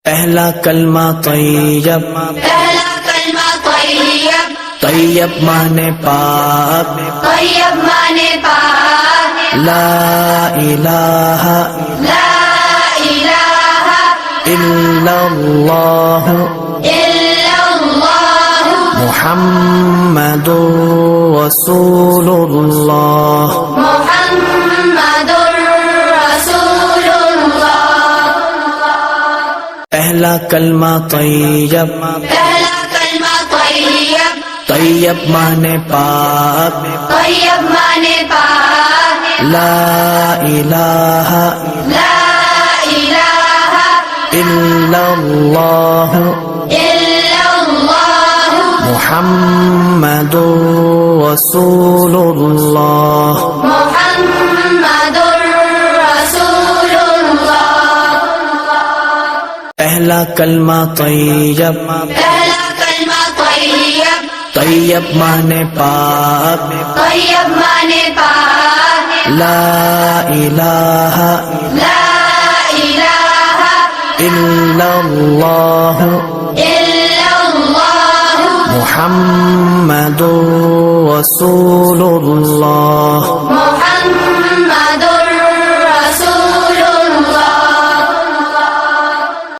پہلا کلمہ طیب، پہلا کلمہ طیب، طیب مانے پاک، طیب مانے پاک، لا الہ لا الہ الا اللہ الا اللہ محمد رسول اللہ۔ محمد رسول اللہ۔ پہلا کلمہ طیب، پہلا کلمہ طیب، طیب مانے پاک، طیب مانے پاک، لا الہ لا الہ الا اللہ الا اللہ محمد رسول اللہ۔ محمد رسول اللہ۔ پہلا کلمہ طیب، پہلا کلمہ طیب، طیب مانے پاک، طیب مانے پاک، لا الہ لا الہ الا اللہ الا اللہ محمد رسول اللہ۔ محمد